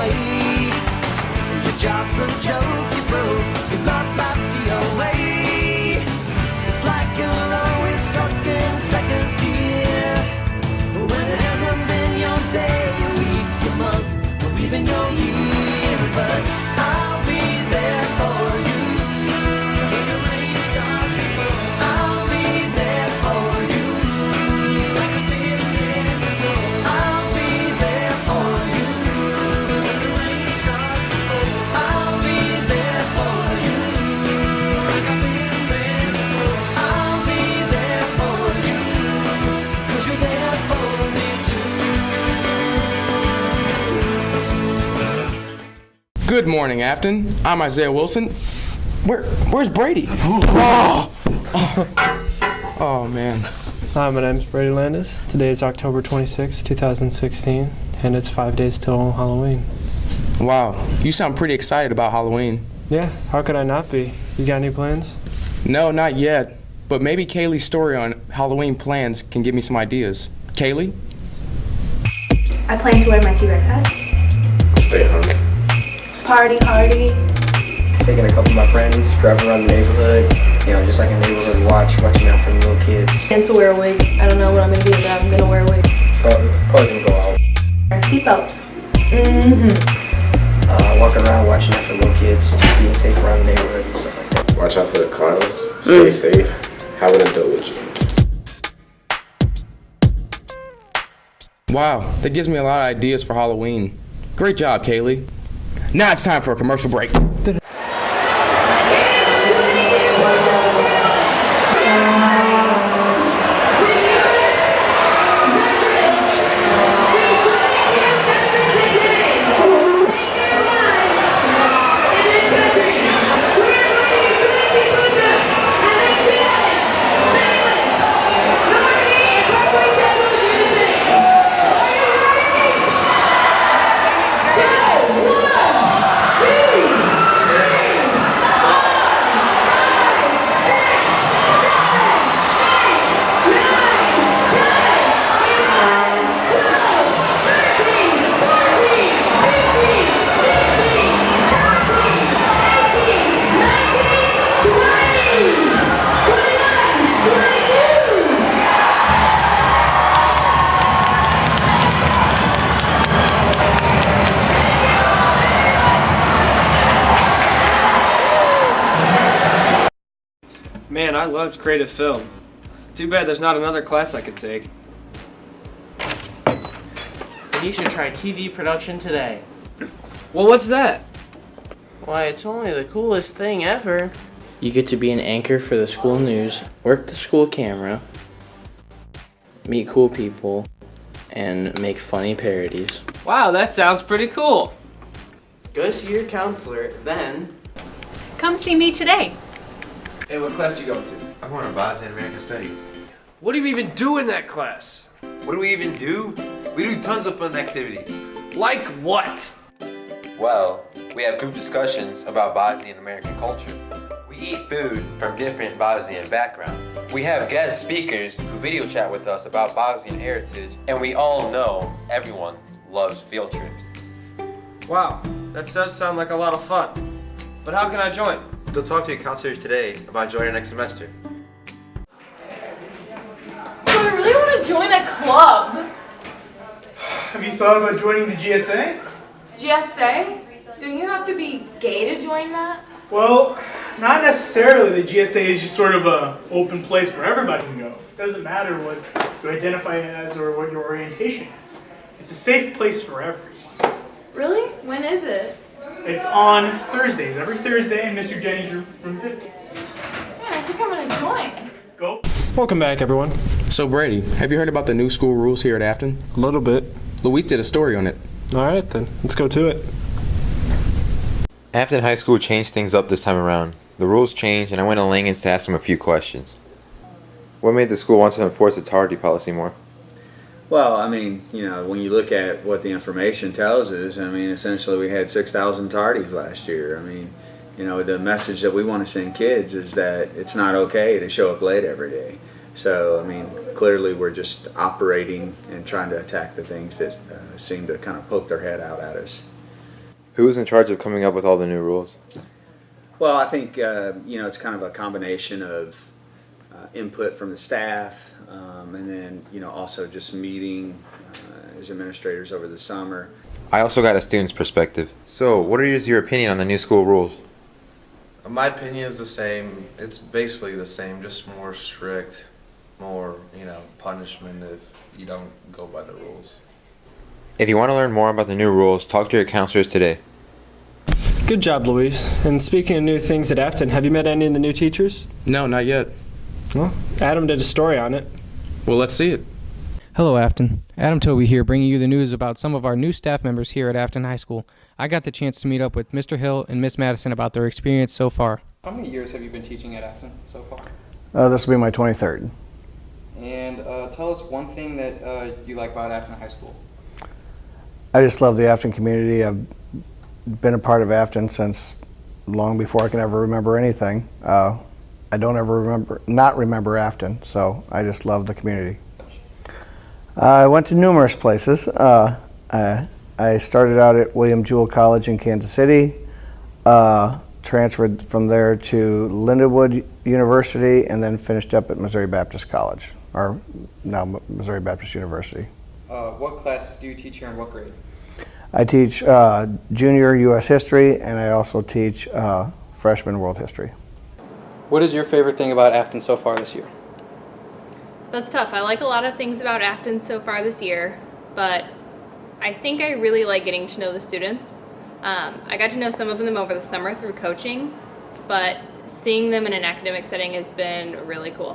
away. Your job's a joke, you broke, your love life's the away. It's like you're always stuck in second gear, when it hasn't been your day, your week, your month, or even your year. But I'll be there for you when the rain starts to fall. I'll be there for you like I've been there before. I'll be there for you when the rain starts to fall. I'll be there for you like I've been there before. I'll be there for you 'cause you're there for me too. Good morning, Affton. I'm Isaiah Wilson. Where's Brady? Oh man. Hi, my name's Brady Landis. Today is October 26, 2016, and it's 5 days till Halloween. Wow, you sound pretty excited about Halloween. Yeah, how could I not be? You got any plans? No, not yet. But maybe Kaylee's story on Halloween plans can give me some ideas. Kaylee? I plan to wear my T-Rex hat. Stay home. Party hardy. Taking a couple of my friends, driving around the neighborhood, just like a neighborhood watching out for the little kids. And to wear a wig. I don't know what I'm gonna be, but I'm gonna wear a wig. Probably gonna go out. Seatbelts. Walking around watching out for little kids, just being safe around the neighborhood and stuff like that. Watch out for the clowns. Stay safe. Have an adult with you. Wow, that gives me a lot of ideas for Halloween. Great job, Kaylee. Now it's time for a commercial break. Man, I loved creative film. Too bad there's not another class I could take. You should try TV production today. Well, what's that? Why, it's only the coolest thing ever. You get to be an anchor for the school news, work the school camera, meet cool people, and make funny parodies. Wow, that sounds pretty cool. Go see your counselor, then come see me today. Hey, what class you going to? I'm going to Bosnian American Studies. What do you even do in that class? What do we even do? We do tons of fun activities. Like what? Well, we have group discussions about Bosnian American culture. We eat food from different Bosnian backgrounds. We have guest speakers who video chat with us about Bosnian heritage, and we all know everyone loves field trips. Wow, that does sound like a lot of fun. But how can I join? Go talk to your counselors today about joining next semester. So I really want to join a club. Have you thought about joining the GSA? GSA? Don't you have to be gay to join that? Well, not necessarily. The GSA is just sort of a open place where everybody can go. It doesn't matter what you identify as or what your orientation is. It's a safe place for everyone. Really? When is it? It's on Thursdays, every Thursday in Mr. Jennings' room 50. Man, I think I'm gonna join. Go. Welcome back, everyone. So Brady, have you heard about the new school rules here at Affton? A little bit. Luis did a story on it. All right, then. Let's go to it. Affton High School changed things up this time around. The rules changed, and I went to Langens to ask him a few questions. What made the school want to enforce its tardy policy more? Well, I mean, when you look at what the information tells us, I mean, essentially we had 6,000 tardies last year. I mean, the message that we want to send kids is that it's not okay to show up late every day. So, I mean, clearly we're just operating and trying to attack the things that seem to kind of poke their head out at us. Who was in charge of coming up with all the new rules? Well, I think it's kind of a combination of input from the staff, and then also just meeting as administrators over the summer. I also got a student's perspective. So, what is your opinion on the new school rules? My opinion is the same. It's basically the same, just more strict, more, punishment if you don't go by the rules. If you want to learn more about the new rules, talk to your counselors today. Good job, Louise. And speaking of new things at Affton, have you met any of the new teachers? No, not yet. Well, Adam did a story on it. Well, let's see it. Hello, Affton. Adam Toby here, bringing you the news about some of our new staff members here at Affton High School. I got the chance to meet up with Mr. Hill and Miss Madison about their experience so far. How many years have you been teaching at Affton so far? This will be my 23rd. And tell us one thing that you like about Affton High School. I just love the Affton community. I've been a part of Affton since long before I can ever remember anything. I don't ever not remember Affton, so I just love the community. I went to numerous places. I started out at William Jewell College in Kansas City, transferred from there to Lindenwood University, and then finished up at Missouri Baptist College, or now Missouri Baptist University. What classes do you teach here and what grade? I teach junior U.S. history, and I also teach freshman world history. What is your favorite thing about Affton so far this year? That's tough. I like a lot of things about Affton so far this year, but I think I really like getting to know the students. I got to know some of them over the summer through coaching, but seeing them in an academic setting has been really cool.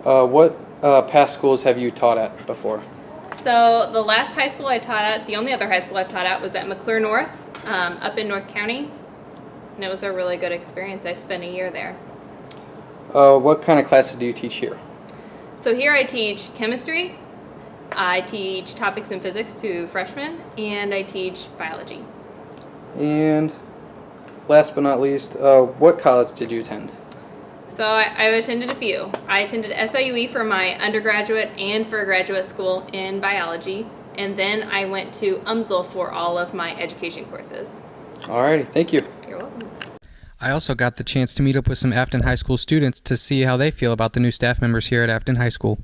What past schools have you taught at before? So the last high school I taught at, the only other high school I've taught at was at McClure North, up in North County, and it was a really good experience. I spent a year there. What kind of classes do you teach here? So here I teach chemistry, I teach topics in physics to freshmen, and I teach biology. And last but not least, what college did you attend? So I've attended a few. I attended SIUE for my undergraduate and for graduate school in biology, and then I went to UMSL for all of my education courses. Alrighty, thank you. You're welcome. I also got the chance to meet up with some Affton High School students to see how they feel about the new staff members here at Affton High School.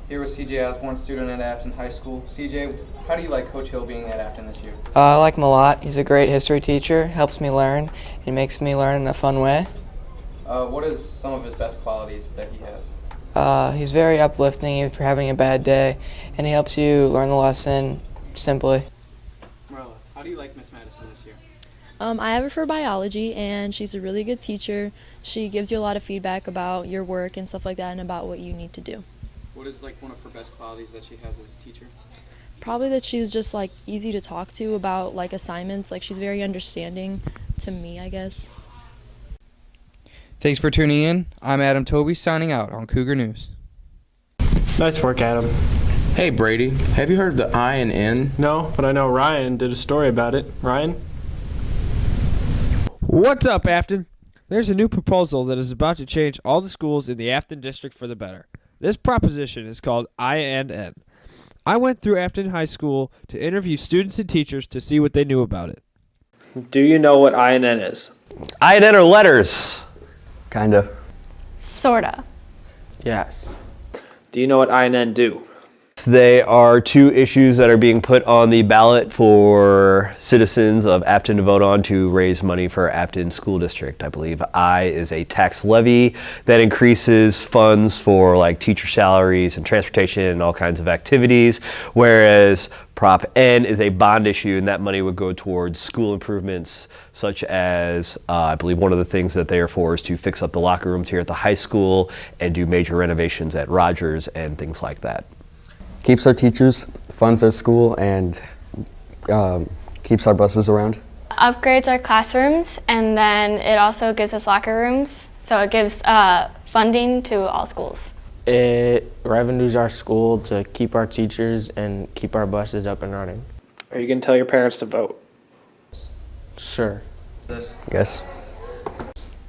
Here with CJ Osborne, student at Affton High School. CJ, how do you like Coach Hill being at Affton this year? I like him a lot. He's a great history teacher, helps me learn. He makes me learn in a fun way. What is some of his best qualities that he has? He's very uplifting if you're having a bad day, and he helps you learn the lesson simply. Marla, how do you like Miss Madison this year? I have her for biology, and she's a really good teacher. She gives you a lot of feedback about your work and stuff like that and about what you need to do. What is one of her best qualities that she has as a teacher? Probably that she's just easy to talk to about assignments. She's very understanding to me, I guess. Thanks for tuning in. I'm Adam Toby signing out on Cougar News. Nice work, Adam. Hey, Brady, have you heard of the I and N? No, but I know Ryan did a story about it. Ryan? What's up, Affton? There's a new proposal that is about to change all the schools in the Affton district for the better. This proposition is called I&N. I went through Affton High School to interview students and teachers to see what they knew about it. Do you know what I&N is? I&N are letters. Kinda. Sorta. Yes. Do you know what I&N do? They are two issues that are being put on the ballot for citizens of Affton to vote on to raise money for Affton School District. I believe I is a tax levy that increases funds for teacher salaries and transportation and all kinds of activities, whereas Prop N is a bond issue, and that money would go towards school improvements, such as I believe one of the things that they are for is to fix up the locker rooms here at the high school and do major renovations at Rogers and things like that. Keeps our teachers, funds our school, and keeps our buses around. Upgrades our classrooms, and then it also gives us locker rooms, so it gives funding to all schools. It revenues our school to keep our teachers and keep our buses up and running. Are you going to tell your parents to vote? Sure. Yes.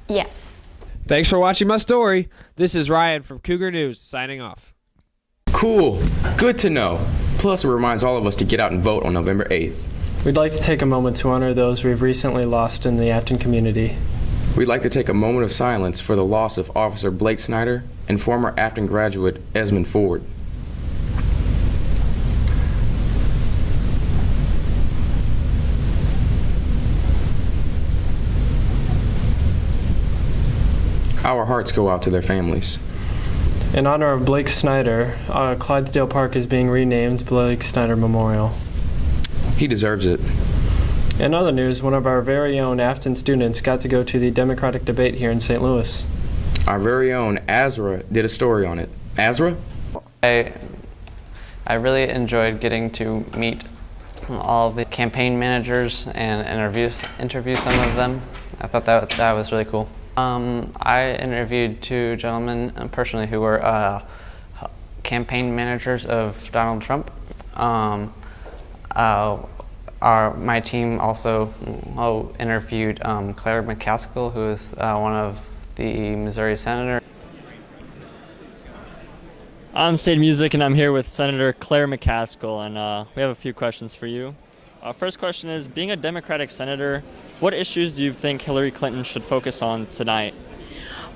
Yes. Thanks for watching my story. This is Ryan from Cougar News, signing off. Cool. Good to know. Plus, it reminds all of us to get out and vote on November 8th. We'd like to take a moment to honor those we've recently lost in the Affton community. We'd like to take a moment of silence for the loss of Officer Blake Snyder and former Affton graduate Esmond Ford. Our hearts go out to their families. In honor of Blake Snyder, Clydesdale Park is being renamed Blake Snyder Memorial. He deserves it. In other news, one of our very own Affton students got to go to the Democratic debate here in St. Louis. Our very own Azra did a story on it. Azra? I really enjoyed getting to meet all of the campaign managers and interview some of them. I thought that was really cool. I interviewed two gentlemen personally who were campaign managers of Donald Trump. My team also interviewed Claire McCaskill, who is one of the Missouri senators. I'm State Music, and I'm here with Senator Claire McCaskill, and we have a few questions for you. First question is, being a Democratic senator, what issues do you think Hillary Clinton should focus on tonight?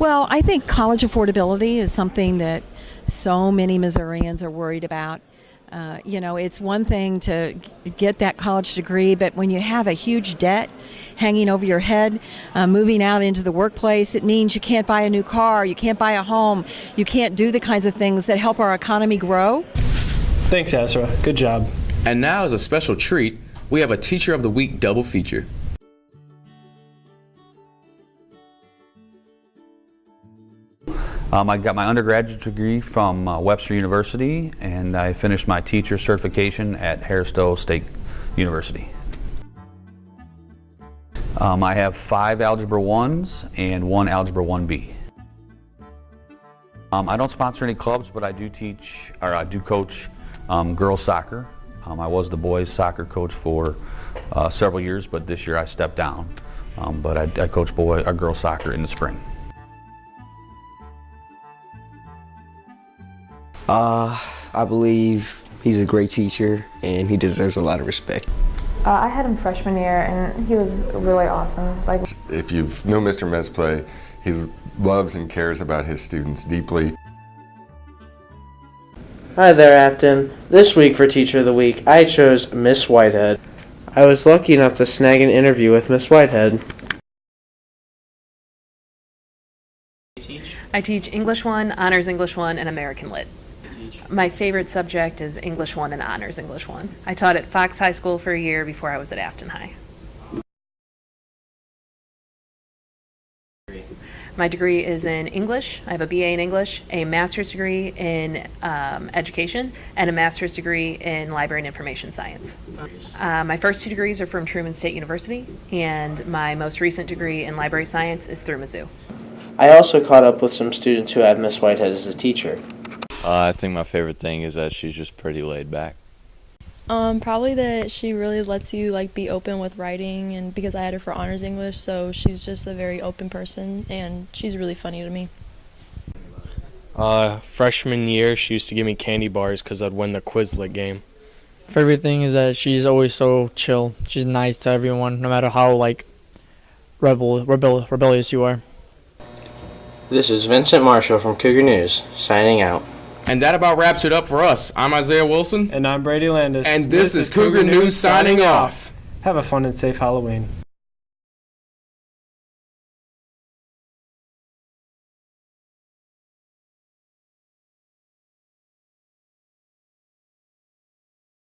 Well, I think college affordability is something that so many Missourians are worried about. It's one thing to get that college degree, but when you have a huge debt hanging over your head, moving out into the workplace, it means you can't buy a new car, you can't buy a home, you can't do the kinds of things that help our economy grow. Thanks, Azra. Good job. And now, as a special treat, we have a Teacher of the Week double feature. I got my undergraduate degree from Webster University, and I finished my teacher certification at Harris-Stowe State University. I have 5 Algebra 1s and 1 Algebra 1B. I don't sponsor any clubs, but I do coach girls soccer. I was the boys soccer coach for several years, but this year I stepped down. But I coach girls soccer in the spring. I believe he's a great teacher and he deserves a lot of respect. I had him freshman year and he was really awesome. If you know Mr. Mesplay, he loves and cares about his students deeply. Hi there, Affton. This week for Teacher of the Week, I chose Miss Whitehead. I was lucky enough to snag an interview with Miss Whitehead. I teach English 1, Honors English 1, and American Lit. My favorite subject is English 1 and Honors English 1. I taught at Fox High School for a year before I was at Affton High. My degree is in English. I have a BA in English, a master's degree in education, and a master's degree in library and information science. My first 2 degrees are from Truman State University, and my most recent degree in library science is through Mizzou. I also caught up with some students who had Miss Whitehead as a teacher. I think my favorite thing is that she's just pretty laid back. Probably that she really lets you be open with writing, and because I had her for honors English, so she's just a very open person and she's really funny to me. Freshman year, she used to give me candy bars because I'd win the Quizlet game. Favorite thing is that she's always so chill. She's nice to everyone, no matter how rebellious you are. This is Vincent Marshall from Cougar News, signing out. And that about wraps it up for us. I'm Isaiah Wilson. And I'm Brady Landis. And this is Cougar News signing off. Have a fun and safe Halloween.